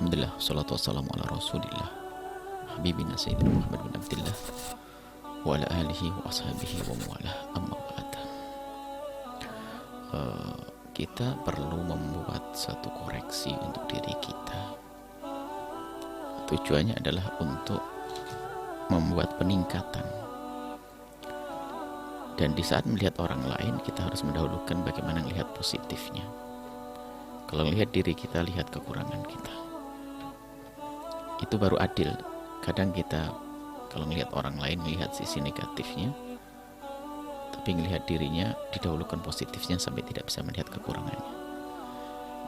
Alhamdulillah, salatu wassalamu ala rasulillah Habibina Sayyidina Muhammad bin Abdillah wa ala alihi wa ashabihi wa mu'alah amma ba'd. Kita perlu membuat satu koreksi untuk diri kita. Tujuannya adalah untuk membuat peningkatan. Dan di saat melihat orang lain, kita harus mendahulukan bagaimana melihat positifnya. Kalau melihat diri kita, lihat kekurangan kita. Itu baru adil. Kadang kita kalau melihat orang lain melihat sisi negatifnya, tapi melihat dirinya didahulukan positifnya sampai tidak bisa melihat kekurangannya.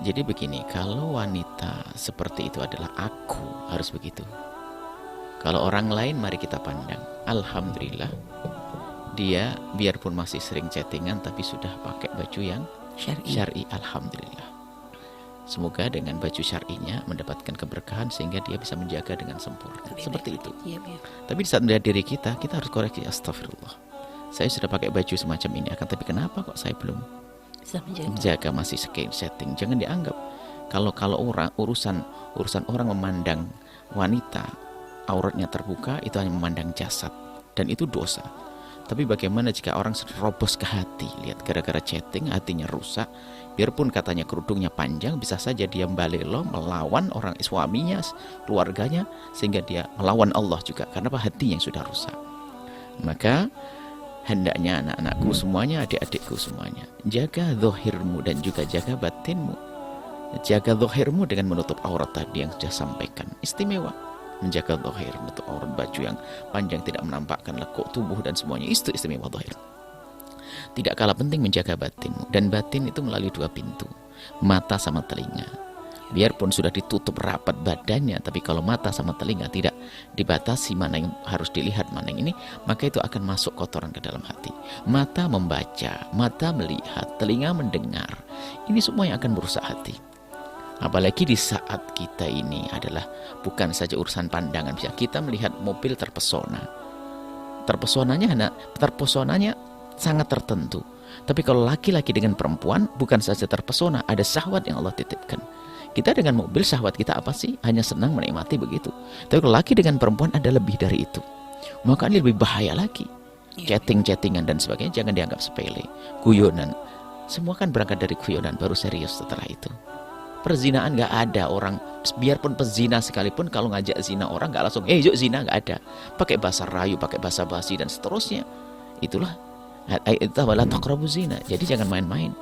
Jadi begini, kalau wanita seperti itu adalah aku, harus begitu. Kalau orang lain mari kita pandang. Alhamdulillah, dia biarpun masih sering chattingan tapi sudah pakai baju yang syar'i. Alhamdulillah. Semoga dengan baju syar'inya mendapatkan keberkahan sehingga dia bisa menjaga dengan sempurna. Seperti itu. Tapi di saat melihat diri kita, kita harus koreksi. Astagfirullah, saya sudah pakai baju semacam ini, akan tapi kenapa kok saya belum bisa menjaga, masih setting. Jangan dianggap kalau urusan orang memandang wanita auratnya terbuka itu hanya memandang jasad, dan itu dosa. Tapi bagaimana jika orang serobos ke hati, lihat gara-gara chatting hatinya rusak, biarpun katanya kerudungnya panjang, bisa saja dia balelo melawan orang suaminya, keluarganya, sehingga dia melawan Allah juga, karena hatinya yang sudah rusak. Maka hendaknya anak-anakku semuanya, adik-adikku semuanya, jaga zahirmu dan juga jaga batinmu. Jaga zahirmu dengan menutup aurat tadi yang sudah sampaikan, istimewa. Menjaga zahir, menutup aurat, baju yang panjang tidak menampakkan lekuk tubuh dan semuanya, itu istimewa zahir. Tidak kalah penting menjaga batinmu, dan batin itu melalui dua pintu, mata sama telinga. Biarpun sudah ditutup rapat badannya, tapi kalau mata sama telinga tidak dibatasi mana yang harus dilihat, mana yang ini, maka itu akan masuk kotoran ke dalam hati. Mata membaca, mata melihat, telinga mendengar, ini semua yang akan merusak hati. Apalagi di saat kita ini adalah bukan saja urusan pandangan, bisa kita melihat mobil terpesona. Terpesonanya sangat tertentu. Tapi kalau laki-laki dengan perempuan bukan saja terpesona, ada syahwat yang Allah titipkan. Kita dengan mobil syahwat kita apa sih? Hanya senang menikmati begitu. Tapi kalau laki dengan perempuan ada lebih dari itu. Maka ini lebih bahaya lagi. Chatting-chattingan dan sebagainya jangan dianggap sepele. Guyonan. Semua kan berangkat dari guyonan, baru serius setelah itu. Perzinaan nggak ada orang, biarpun pezina sekalipun kalau ngajak zina orang nggak langsung yuk zina, nggak ada. Pakai bahasa rayu, pakai bahasa basi dan seterusnya. Itulah itu adalah taqrabu zina. Jadi jangan main-main.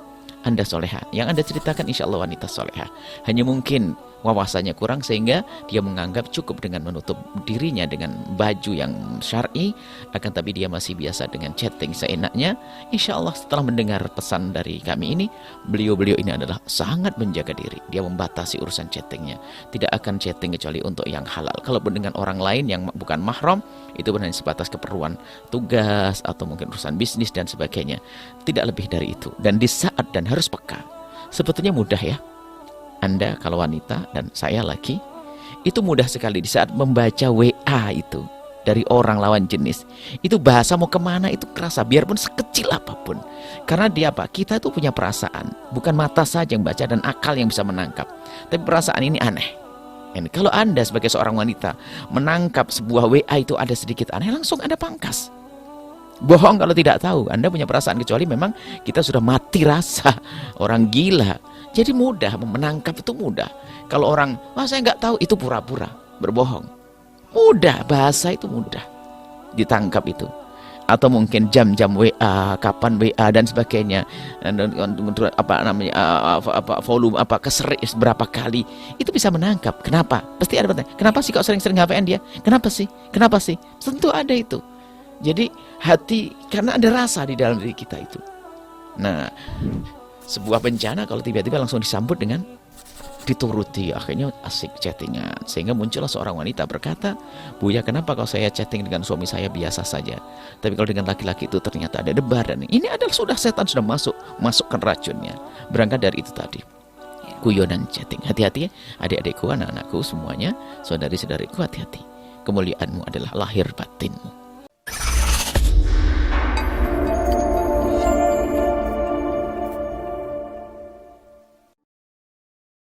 Anda soleha, yang Anda ceritakan insya Allah wanita soleha. Hanya mungkin wawasannya kurang sehingga dia menganggap cukup dengan menutup dirinya dengan baju yang syar'i, akan tapi dia masih biasa dengan chatting seenaknya. Insya Allah setelah mendengar pesan dari kami ini, beliau ini adalah sangat menjaga diri. Dia membatasi urusan chattingnya, tidak akan chatting kecuali untuk yang halal. Kalaupun dengan orang lain yang bukan mahram, itu hanya sebatas keperluan tugas atau mungkin urusan bisnis dan sebagainya, tidak lebih dari itu. Dan di saat dan harus peka. Sebetulnya mudah ya, Anda kalau wanita dan saya laki, itu mudah sekali di saat membaca WA itu dari orang lawan jenis, itu bahasa mau kemana itu kerasa, biarpun sekecil apapun. Karena dia apa? Kita itu punya perasaan, bukan mata saja yang baca dan akal yang bisa menangkap, tapi perasaan ini aneh. Dan kalau Anda sebagai seorang wanita menangkap sebuah WA itu ada sedikit aneh, langsung Anda pangkas. Bohong kalau tidak tahu. Anda punya perasaan, kecuali memang kita sudah mati rasa, orang gila. Jadi mudah menangkap, itu mudah. Kalau orang, saya nggak tahu, itu pura-pura berbohong. Mudah, bahasa itu mudah ditangkap itu. Atau mungkin jam-jam WA, kapan WA dan sebagainya, volume keserik berapa kali, itu bisa menangkap. Kenapa? Pasti ada pertanyaan. Kenapa sih kok sering-sering HP-an dia? Kenapa sih? Tentu ada itu. Jadi hati, karena ada rasa di dalam diri kita itu. Nah, sebuah bencana kalau tiba-tiba langsung disambut dengan dituruti, akhirnya asik chattingan, sehingga muncullah seorang wanita berkata, "Buya, kenapa kalau saya chatting dengan suami saya biasa saja, tapi kalau dengan laki-laki itu ternyata ada debar." Dan ini adalah sudah setan sudah masukkan racunnya. Berangkat dari itu tadi, guyonan chatting. Hati-hati ya adik-adikku, anak-anakku semuanya, saudari-saudariku, hati-hati. Kemuliaanmu adalah lahir batinmu.